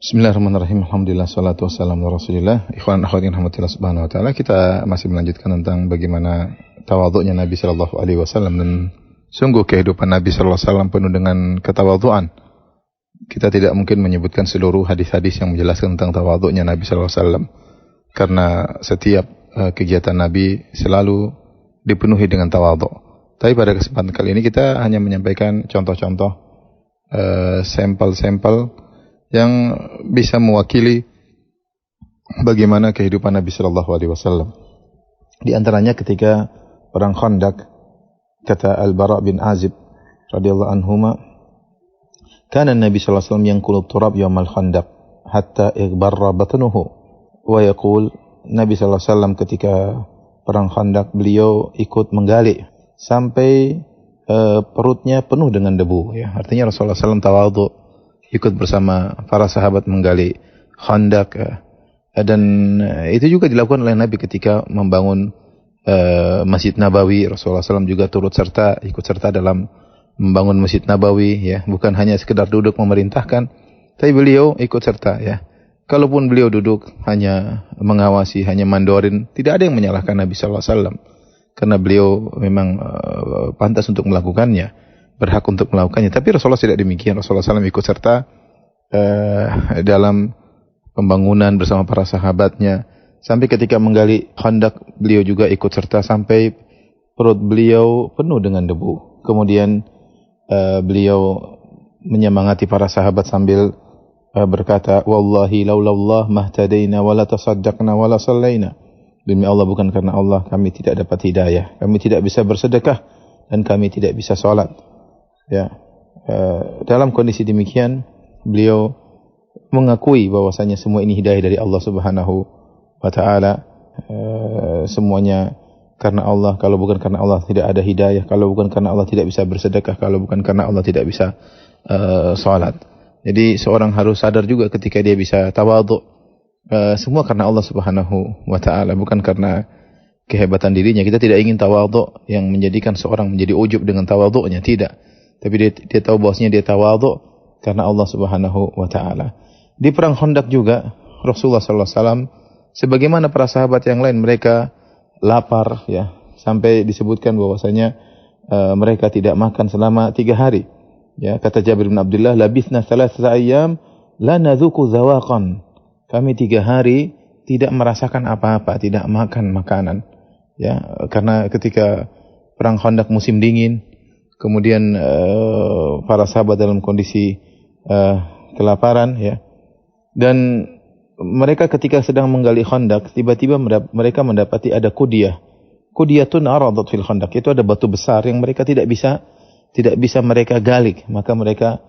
Bismillahirrahmanirrahim. Alhamdulillah, salatu wassalamu ala Rasulillah. Ikhwan akhwat yang rahmatillah subhanahu wa ta'ala. Kita masih melanjutkan tentang bagaimana tawadhu'nya Nabi sallallahu alaihi wasallam, dan sungguh kehidupan Nabi sallallahu alaihi wasallam penuh dengan ketawadhu'an. Kita tidak mungkin menyebutkan seluruh hadis-hadis yang menjelaskan tentang tawadhu'nya Nabi sallallahu alaihi wasallam, karena setiap kegiatan Nabi selalu dipenuhi dengan tawadhu'. Tapi pada kesempatan kali ini kita hanya menyampaikan contoh-contoh sampel-sampel yang bisa mewakili bagaimana kehidupan Nabi sallallahu alaihi wasallam. Di antaranya ketika perang Khandaq, kata Al-Bara bin Azib radhiyallahu anhuma, "Kana Nabi sallallahu alaihi wasallam yanqulu turab yaumal Khandaq hatta ighbarra batnuhu." Wa yaqul, Nabi sallallahu alaihi wasallam ketika perang Khandaq beliau ikut menggali sampai perutnya penuh dengan debu, ya. Artinya Rasulullah SAW tawadhu, ikut bersama para sahabat menggali Khandaq, dan itu juga dilakukan oleh Nabi ketika membangun Masjid Nabawi. Rasulullah SAW juga ikut serta dalam membangun Masjid Nabawi, ya. Bukan hanya sekedar duduk memerintahkan, tapi beliau ikut serta, ya. Kalaupun beliau duduk hanya mengawasi, hanya mandorin, tidak ada yang menyalahkan Nabi SAW, karena beliau memang pantas untuk melakukannya, berhak untuk melakukannya. Tapi Rasulullah tidak demikian. Rasulullah SAW ikut serta dalam pembangunan bersama para sahabatnya. Sampai ketika menggali Khandaq, beliau juga ikut serta sampai perut beliau penuh dengan debu. Kemudian beliau menyemangati para sahabat sambil berkata, "Wallahi laulallah mahtadaina wala tasaddaqna wala sallaina." Demi Allah, bukan karena Allah kami tidak dapat hidayah, kami tidak bisa bersedekah, dan kami tidak bisa sholat. Ya, dalam kondisi demikian beliau mengakui bahwasanya semua ini hidayah dari Allah Subhanahu wa taala. Semuanya karena Allah. Kalau bukan karena Allah tidak ada hidayah. Kalau bukan karena Allah tidak bisa bersedekah. Kalau bukan karena Allah tidak bisa salat. Jadi seorang harus sadar juga ketika dia bisa tawadhu, semua karena Allah Subhanahu wa taala, bukan karena kehebatan dirinya. Kita tidak ingin tawadhu yang menjadikan seorang menjadi ujub dengan tawadhu'nya, tidak. Tapi dia tahu bahwasanya dia tawadhu karena Allah Subhanahu wa taala. Di perang Khandaq juga Rasulullah sallallahu alaihi wasallam sebagaimana para sahabat yang lain, mereka lapar, ya, sampai disebutkan bahwasanya mereka tidak makan selama 3 hari. Ya, kata Jabir bin Abdullah, "Labithna 3 ayyam la nadzuqu zawaqan." Kami 3 hari tidak merasakan apa-apa, tidak makan makanan. Ya, karena ketika perang Khandaq musim dingin, kemudian para sahabat dalam kondisi kelaparan, ya. Dan mereka ketika sedang menggali Khandaq, tiba-tiba mereka mendapati ada kudiyah. Kudiyatun aradat fil Khandaq, itu ada batu besar yang mereka tidak bisa mereka gali. Maka mereka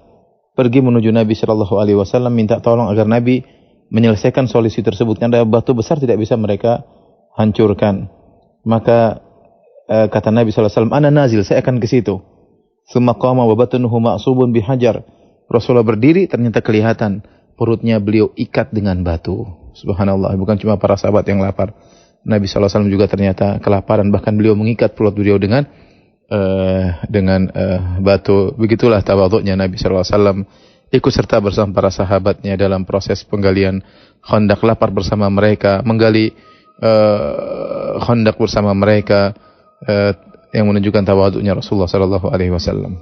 pergi menuju Nabi sallallahu alaihi wasallam minta tolong agar Nabi menyelesaikan solusi tersebut, karena batu besar tidak bisa mereka hancurkan. Maka kata Nabi sallallahu alaihi wasallam, "Ana nazil, saya akan ke situ." Tsumma qama wa batnuhu ma'subun bihajar. Rasulullah berdiri, ternyata kelihatan perutnya beliau ikat dengan batu. Subhanallah, bukan cuma para sahabat yang lapar. Nabi sallallahu alaihi wasallam juga ternyata kelaparan, bahkan beliau mengikat perut beliau dengan batu. Begitulah tawadhu'nya Nabi sallallahu alaihi wasallam, ikut serta bersama para sahabatnya dalam proses penggalian Khandaq, lapar bersama mereka, menggali Khandaq bersama mereka, yang menunjukkan tawadhu'nya Rasulullah sallallahu alaihi wasallam.